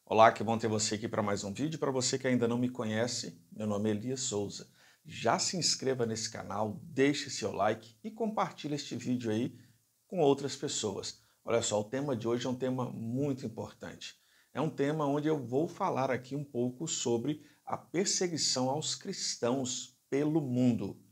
Olá, que bom ter você aqui para mais um vídeo. Para você que ainda não me conhece, meu nome é Elias Souza. Já se inscreva nesse canal, deixe seu like e compartilhe este vídeo aí com outras pessoas. Olha só, o tema de hoje é um tema muito importante. É um tema onde eu vou falar aqui um pouco sobre a perseguição aos cristãos pelo mundo,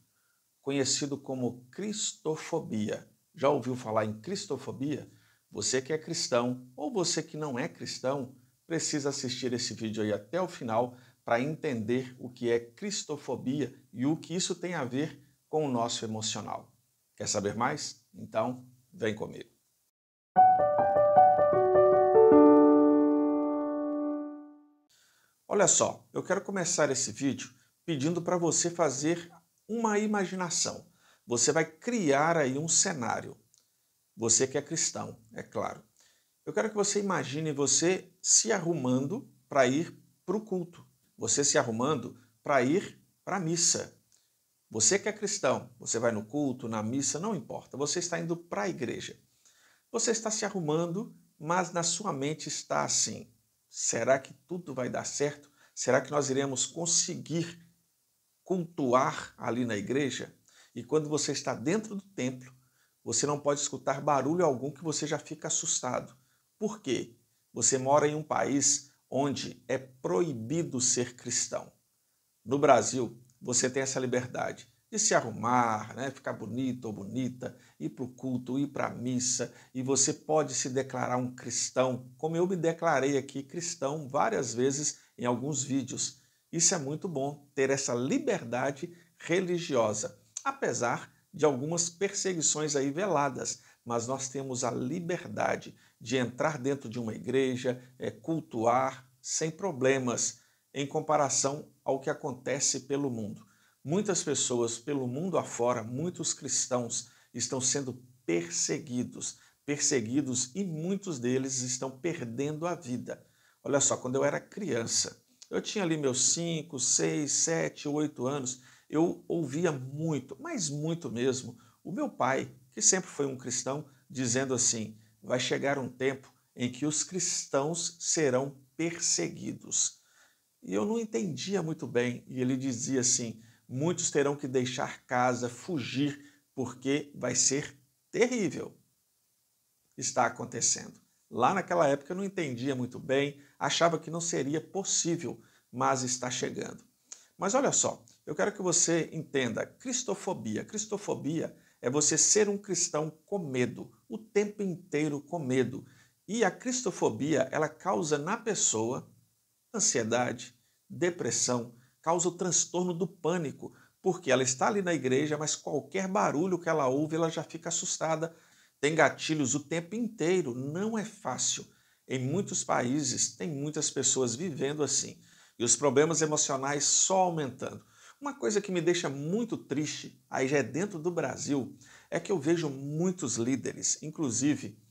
conhecido como cristofobia. Já ouviu falar em cristofobia? Você que é cristão ou você que não é cristão, precisa assistir esse vídeo aí até o final para entender o que é cristofobia e o que isso tem a ver com o nosso emocional. Quer saber mais? Então, vem comigo. Olha só, eu quero começar esse vídeo pedindo para você fazer uma imaginação. Você vai criar aí um cenário. Você que é cristão, é claro. Eu quero que você imagine você se arrumando para ir para o culto. Você se arrumando para ir para a missa. Você que é cristão, você vai no culto, na missa, não importa. Você está indo para a igreja. Você está se arrumando, mas na sua mente está assim: será que tudo vai dar certo? Será que nós iremos conseguir cultuar ali na igreja? E quando você está dentro do templo, você não pode escutar barulho algum que você já fica assustado. Por quê? Você mora em um país onde é proibido ser cristão. No Brasil, você tem essa liberdade de se arrumar, né, ficar bonito ou bonita, ir para o culto, ir para a missa, e você pode se declarar um cristão, como eu me declarei aqui cristão várias vezes em alguns vídeos. Isso é muito bom, ter essa liberdade religiosa, apesar de algumas perseguições aí veladas, mas nós temos a liberdade de entrar dentro de uma igreja, cultuar sem problemas, em comparação ao que acontece pelo mundo. Muitas pessoas pelo mundo afora, muitos cristãos estão sendo perseguidos e muitos deles estão perdendo a vida. Olha só, quando eu era criança, eu tinha ali meus 5, 6, 7, 8 anos, eu ouvia muito, mas muito mesmo, o meu pai, que sempre foi um cristão, dizendo assim: vai chegar um tempo em que os cristãos serão perseguidos. E eu não entendia muito bem. E ele dizia assim: muitos terão que deixar casa, fugir, porque vai ser terrível. Está acontecendo. Lá naquela época eu não entendia muito bem, achava que não seria possível, mas está chegando. Mas olha só, eu quero que você entenda cristofobia. Cristofobia é você ser um cristão com medo, o tempo inteiro com medo. E a cristofobia, ela causa na pessoa ansiedade, depressão, causa o transtorno do pânico, porque ela está ali na igreja, mas qualquer barulho que ela ouve, ela já fica assustada, tem gatilhos o tempo inteiro, não é fácil. Em muitos países, tem muitas pessoas vivendo assim, e os problemas emocionais só aumentando. Uma coisa que me deixa muito triste, aí já é dentro do Brasil, é que eu vejo muitos líderes, inclusive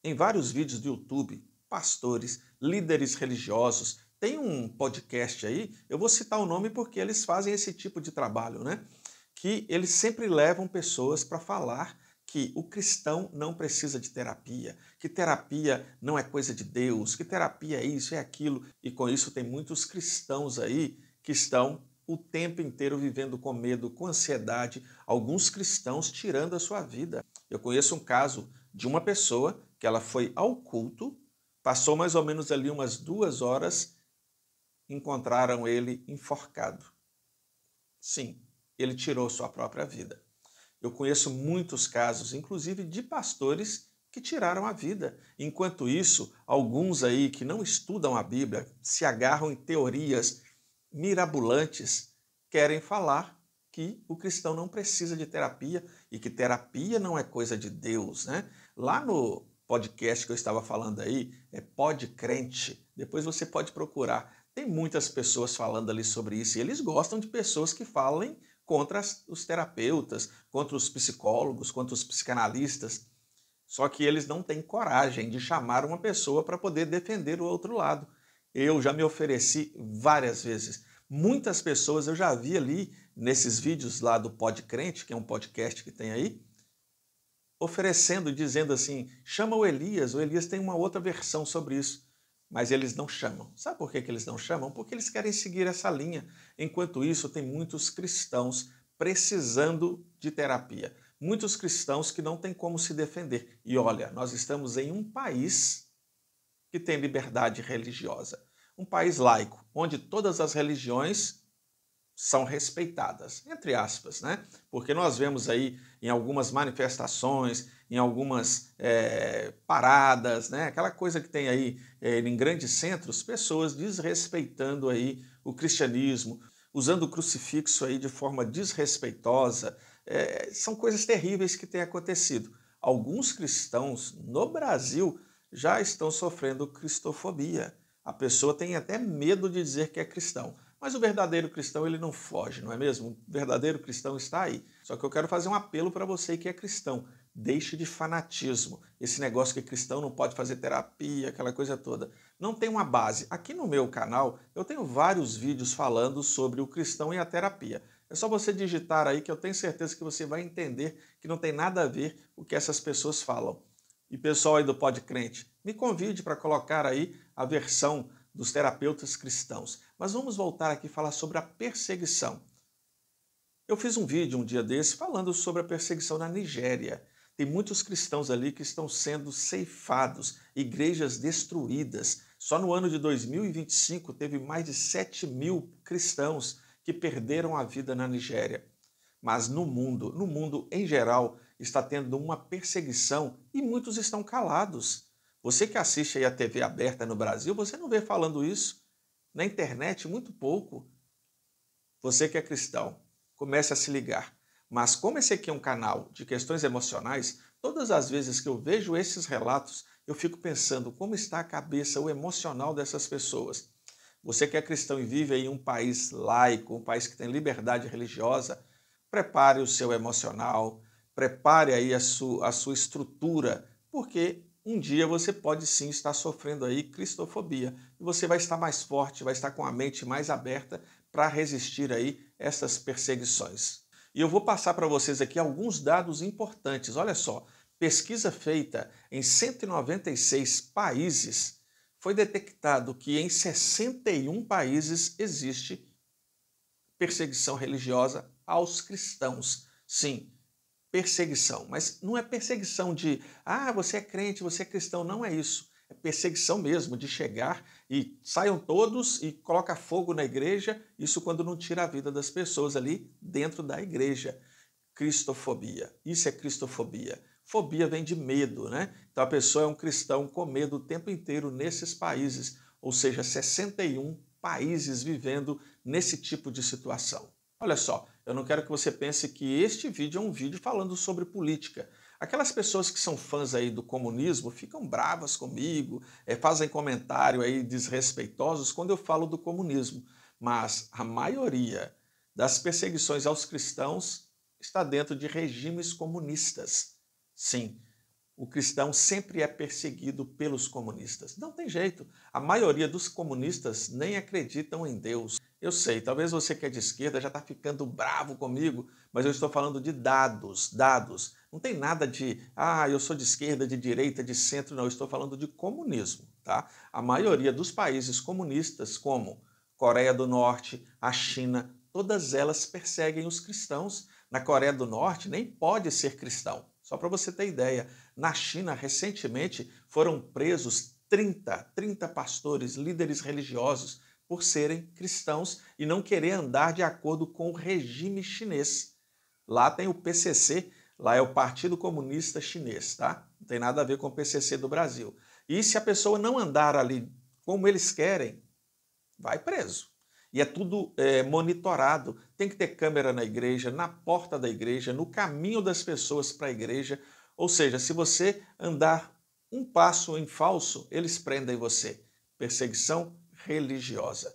em vários vídeos do YouTube, pastores, líderes religiosos. Tem um podcast aí, eu vou citar o nome porque eles fazem esse tipo de trabalho, né? Que eles sempre levam pessoas para falar que o cristão não precisa de terapia, que terapia não é coisa de Deus, que terapia é isso, é aquilo. E com isso tem muitos cristãos aí que estão o tempo inteiro vivendo com medo, com ansiedade, alguns cristãos tirando a sua vida. Eu conheço um caso de uma pessoa que ela foi ao culto, passou mais ou menos ali umas 2 horas, encontraram ele enforcado. Sim, ele tirou sua própria vida. Eu conheço muitos casos, inclusive de pastores que tiraram a vida. Enquanto isso, alguns aí que não estudam a Bíblia, se agarram em teorias mirabolantes, querem falar que o cristão não precisa de terapia e que terapia não é coisa de Deus, né? Lá no podcast que eu estava falando aí, é Pod Crente, depois você pode procurar. Tem muitas pessoas falando ali sobre isso e eles gostam de pessoas que falem contra os terapeutas, contra os psicólogos, contra os psicanalistas. Só que eles não têm coragem de chamar uma pessoa para poder defender o outro lado. Eu já me ofereci várias vezes. Muitas pessoas eu já vi ali nesses vídeos lá do Pod Crente, que é um podcast que tem aí, oferecendo, dizendo assim: chama o Elias tem uma outra versão sobre isso. mas eles não chamam. Sabe por que eles não chamam? Porque eles querem seguir essa linha. Enquanto isso, tem muitos cristãos precisando de terapia. Muitos cristãos que não têm como se defender. E olha, nós estamos em um país que tem liberdade religiosa. Um país laico, onde todas as religiões são respeitadas, entre aspas, né? Porque nós vemos aí em algumas manifestações, em algumas paradas, né? Aquela coisa que tem aí em grandes centros, pessoas desrespeitando aí o cristianismo, usando o crucifixo aí de forma desrespeitosa. São coisas terríveis que têm acontecido. Alguns cristãos no Brasil já estão sofrendo cristofobia. A pessoa tem até medo de dizer que é cristão. Mas o verdadeiro cristão, ele não foge, não é mesmo? O verdadeiro cristão está aí. Só que eu quero fazer um apelo para você que é cristão. Deixe de fanatismo. Esse negócio que cristão não pode fazer terapia, aquela coisa toda. Não tem uma base. Aqui no meu canal, eu tenho vários vídeos falando sobre o cristão e a terapia. É só você digitar aí que eu tenho certeza que você vai entender que não tem nada a ver o que essas pessoas falam. E pessoal aí do Pod Crente, me convide para colocar aí a versão dos terapeutas cristãos. Mas vamos voltar aqui e falar sobre a perseguição. Eu fiz um vídeo um dia desse falando sobre a perseguição na Nigéria. Tem muitos cristãos ali que estão sendo ceifados, igrejas destruídas. Só no ano de 2025 teve mais de 7.000 cristãos que perderam a vida na Nigéria. Mas no mundo em geral, está tendo uma perseguição e muitos estão calados. Você que assiste aí a TV aberta no Brasil, você não vê falando isso. Na internet, muito pouco. Você que é cristão, comece a se ligar. Mas como esse aqui é um canal de questões emocionais, todas as vezes que eu vejo esses relatos, eu fico pensando como está a cabeça, o emocional dessas pessoas. Você que é cristão e vive em um país laico, um país que tem liberdade religiosa, prepare o seu emocional, prepare aí a sua estrutura, porque um dia você pode sim estar sofrendo aí cristofobia e você vai estar mais forte, vai estar com a mente mais aberta para resistir aí essas perseguições. E eu vou passar para vocês aqui alguns dados importantes. Olha só, pesquisa feita em 196 países, foi detectado que em 61 países existe perseguição religiosa aos cristãos. Sim, perseguição, mas não é perseguição de, você é crente, você é cristão, não é isso. É perseguição mesmo, de chegar e saiam todos e coloca fogo na igreja, isso quando não tira a vida das pessoas ali dentro da igreja. Cristofobia, isso é cristofobia. Fobia vem de medo, né? Então a pessoa é um cristão com medo o tempo inteiro nesses países, ou seja, 61 países vivendo nesse tipo de situação. Olha só, eu não quero que você pense que este vídeo é um vídeo falando sobre política. Aquelas pessoas que são fãs aí do comunismo ficam bravas comigo, fazem comentário aí desrespeitosos quando eu falo do comunismo. Mas a maioria das perseguições aos cristãos está dentro de regimes comunistas. Sim, o cristão sempre é perseguido pelos comunistas. Não tem jeito. A maioria dos comunistas nem acreditam em Deus. Eu sei, talvez você que é de esquerda já está ficando bravo comigo, mas eu estou falando de dados, dados. Não tem nada de, eu sou de esquerda, de direita, de centro, não. Eu estou falando de comunismo, tá? A maioria dos países comunistas, como Coreia do Norte, a China, todas elas perseguem os cristãos. Na Coreia do Norte nem pode ser cristão. Só para você ter ideia, na China, recentemente, foram presos 30 pastores, líderes religiosos, por serem cristãos e não querer andar de acordo com o regime chinês. Lá tem o PCC, lá é o Partido Comunista Chinês, tá? Não tem nada a ver com o PCC do Brasil. E se a pessoa não andar ali como eles querem, vai preso. E é tudo monitorado. Tem que ter câmera na igreja, na porta da igreja, no caminho das pessoas para a igreja. Ou seja, se você andar um passo em falso, eles prendem você. Perseguição religiosa.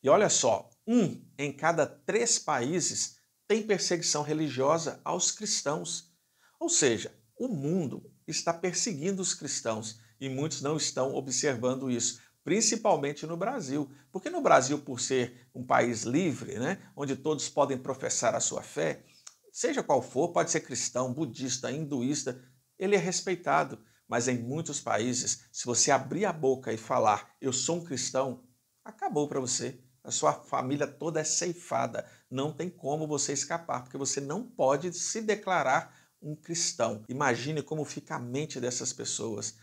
E olha só, 1 em cada 3 países tem perseguição religiosa aos cristãos. Ou seja, o mundo está perseguindo os cristãos e muitos não estão observando isso, principalmente no Brasil. Porque no Brasil, por ser um país livre, né, onde todos podem professar a sua fé, seja qual for, pode ser cristão, budista, hinduísta, ele é respeitado. Mas em muitos países, se você abrir a boca e falar, eu sou um cristão, acabou para você. A sua família toda é ceifada. Não tem como você escapar, porque você não pode se declarar um cristão. Imagine como fica a mente dessas pessoas.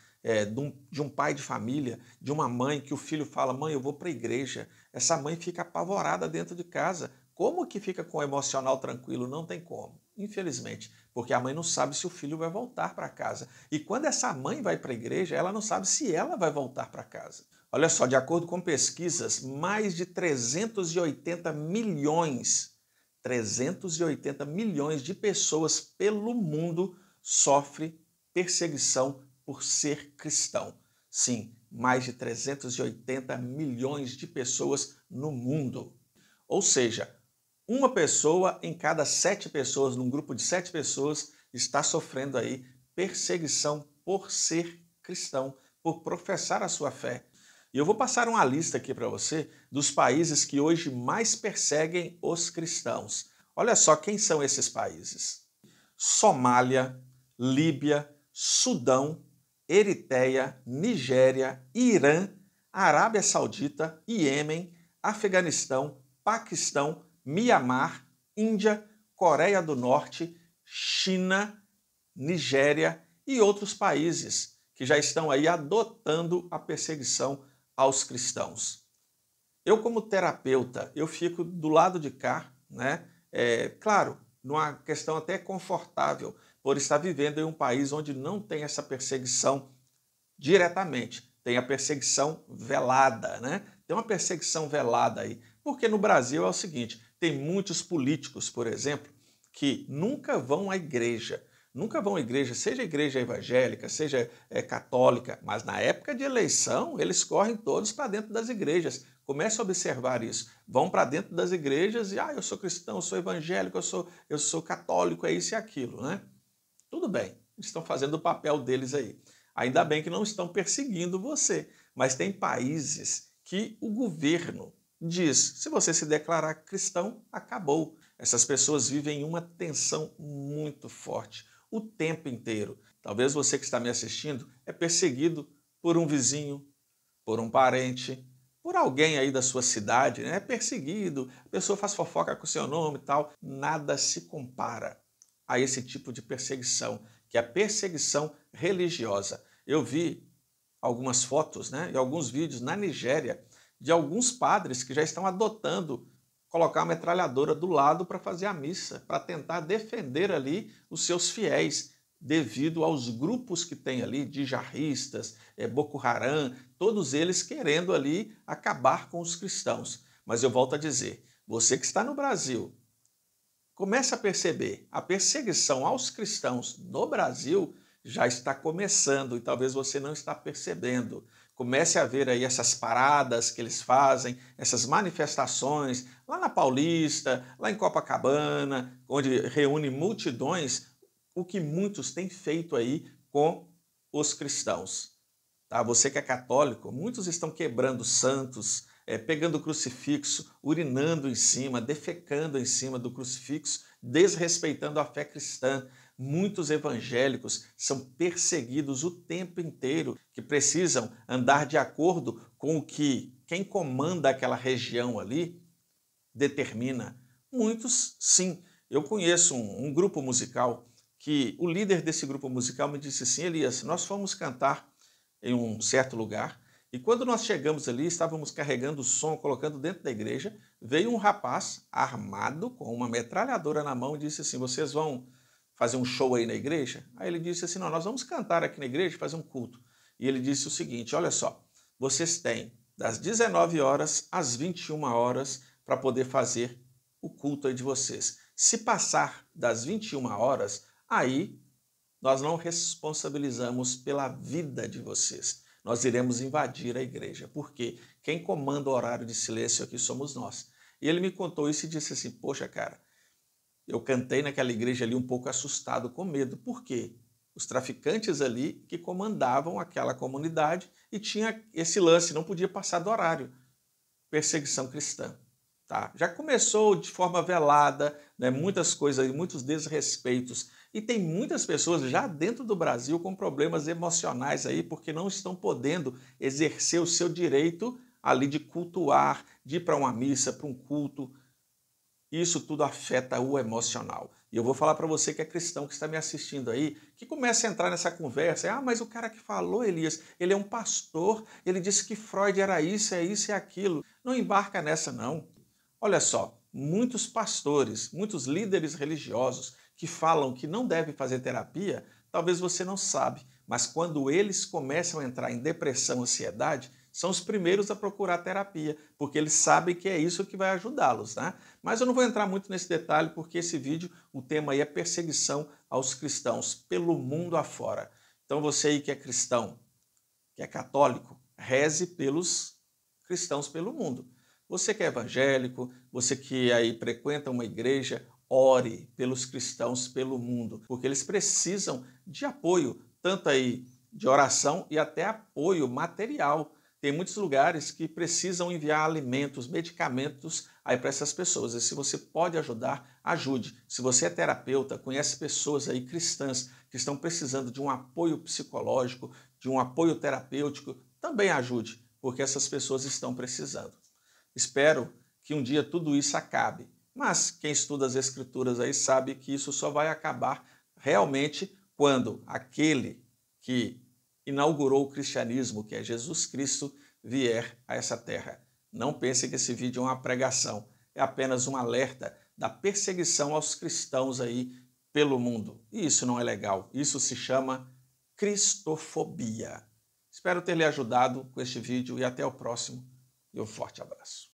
De um pai de família, de uma mãe que o filho fala, mãe, eu vou para a igreja. Essa mãe fica apavorada dentro de casa. Como que fica com o emocional tranquilo? Não tem como, infelizmente, porque a mãe não sabe se o filho vai voltar para casa. E quando essa mãe vai para a igreja, ela não sabe se ela vai voltar para casa. Olha só, de acordo com pesquisas, mais de 380 milhões de pessoas pelo mundo sofrem perseguição por ser cristão. Sim, mais de 380 milhões de pessoas no mundo. Ou seja, uma pessoa em cada 7 pessoas, num grupo de 7 pessoas, está sofrendo aí perseguição por ser cristão, por professar a sua fé. E eu vou passar uma lista aqui para você dos países que hoje mais perseguem os cristãos. Olha só quem são esses países: Somália, Líbia, Sudão, Eritreia, Nigéria, Irã, Arábia Saudita, Iêmen, Afeganistão, Paquistão, Mianmar, Índia, Coreia do Norte, China, Nigéria e outros países que já estão aí adotando a perseguição aos cristãos. Eu, como terapeuta, eu fico do lado de cá, né? Claro, numa questão até confortável, por estar vivendo em um país onde não tem essa perseguição diretamente, tem a perseguição velada, né? Tem uma perseguição velada aí, porque no Brasil é o seguinte, tem muitos políticos, por exemplo, que nunca vão à igreja, seja igreja evangélica, seja católica, mas na época de eleição eles correm todos para dentro das igrejas. Comece a observar isso. Vão para dentro das igrejas e, eu sou cristão, eu sou evangélico, eu sou católico, é isso e aquilo, né? Tudo bem, estão fazendo o papel deles aí. Ainda bem que não estão perseguindo você, mas tem países que o governo diz, se você se declarar cristão, acabou. Essas pessoas vivem em uma tensão muito forte o tempo inteiro. Talvez você que está me assistindo é perseguido por um vizinho, por um parente, por alguém aí da sua cidade, né? É perseguido, a pessoa faz fofoca com o seu nome e tal. Nada se compara a esse tipo de perseguição, que é a perseguição religiosa. Eu vi algumas fotos, né, e alguns vídeos na Nigéria de alguns padres que já estão adotando colocar uma metralhadora do lado para fazer a missa, para tentar defender ali os seus fiéis, devido aos grupos que tem ali, de jarristas, Boko Haram, todos eles querendo ali acabar com os cristãos. Mas eu volto a dizer, você que está no Brasil, comece a perceber, a perseguição aos cristãos no Brasil já está começando e talvez você não está percebendo. Comece a ver aí essas paradas que eles fazem, essas manifestações lá na Paulista, lá em Copacabana, onde reúne multidões, o que muitos têm feito aí com os cristãos. Tá? Você que é católico, muitos estão quebrando santos, pegando o crucifixo, urinando em cima, defecando em cima do crucifixo, desrespeitando a fé cristã. Muitos evangélicos são perseguidos o tempo inteiro, que precisam andar de acordo com o que quem comanda aquela região ali determina. Muitos, sim. Eu conheço um grupo musical que o líder desse grupo musical me disse assim, Elias, nós fomos cantar em um certo lugar e quando nós chegamos ali, estávamos carregando o som, colocando dentro da igreja, veio um rapaz armado com uma metralhadora na mão e disse assim, vocês vão fazer um show aí na igreja? Aí ele disse assim, não, nós vamos cantar aqui na igreja e fazer um culto. E ele disse o seguinte, olha só, vocês têm das 19 horas às 21 horas para poder fazer o culto aí de vocês. Se passar das 21 horas, aí nós não responsabilizamos pela vida de vocês. Nós iremos invadir a igreja, porque quem comanda o horário de silêncio aqui somos nós. E ele me contou isso e disse assim, poxa, cara, eu cantei naquela igreja ali um pouco assustado, com medo. Por quê? Os traficantes ali que comandavam aquela comunidade e tinha esse lance, não podia passar do horário. Perseguição cristã. Tá? Já começou de forma velada, né, muitas coisas, muitos desrespeitos E tem muitas pessoas já dentro do Brasil com problemas emocionais aí, porque não estão podendo exercer o seu direito ali de cultuar, de ir para uma missa, para um culto. Isso tudo afeta o emocional. E eu vou falar para você que é cristão, que está me assistindo aí, que comece a entrar nessa conversa. Ah, mas o cara que falou, Elias, ele é um pastor, ele disse que Freud era isso, é isso e aquilo. Não embarca nessa, não. Olha só, muitos pastores, muitos líderes religiosos que falam que não deve fazer terapia, talvez você não sabe, mas quando eles começam a entrar em depressão, ansiedade, são os primeiros a procurar terapia, porque eles sabem que é isso que vai ajudá-los, né? Mas eu não vou entrar muito nesse detalhe, porque esse vídeo, o tema aí é perseguição aos cristãos pelo mundo afora. Então você aí que é cristão, que é católico, reze pelos cristãos pelo mundo. Você que é evangélico, você que aí frequenta uma igreja, ore pelos cristãos pelo mundo, porque eles precisam de apoio, tanto aí de oração e até apoio material. Tem muitos lugares que precisam enviar alimentos, medicamentos aí para essas pessoas. E se você pode ajudar, ajude. Se você é terapeuta, conhece pessoas aí cristãs que estão precisando de um apoio psicológico, de um apoio terapêutico, também ajude, porque essas pessoas estão precisando. Espero que um dia tudo isso acabe, mas quem estuda as Escrituras aí sabe que isso só vai acabar realmente quando aquele que inaugurou o cristianismo, que é Jesus Cristo, vier a essa terra. Não pense que esse vídeo é uma pregação, é apenas um alerta da perseguição aos cristãos aí pelo mundo. E isso não é legal, isso se chama cristofobia. Espero ter lhe ajudado com este vídeo e até o próximo. E um forte abraço.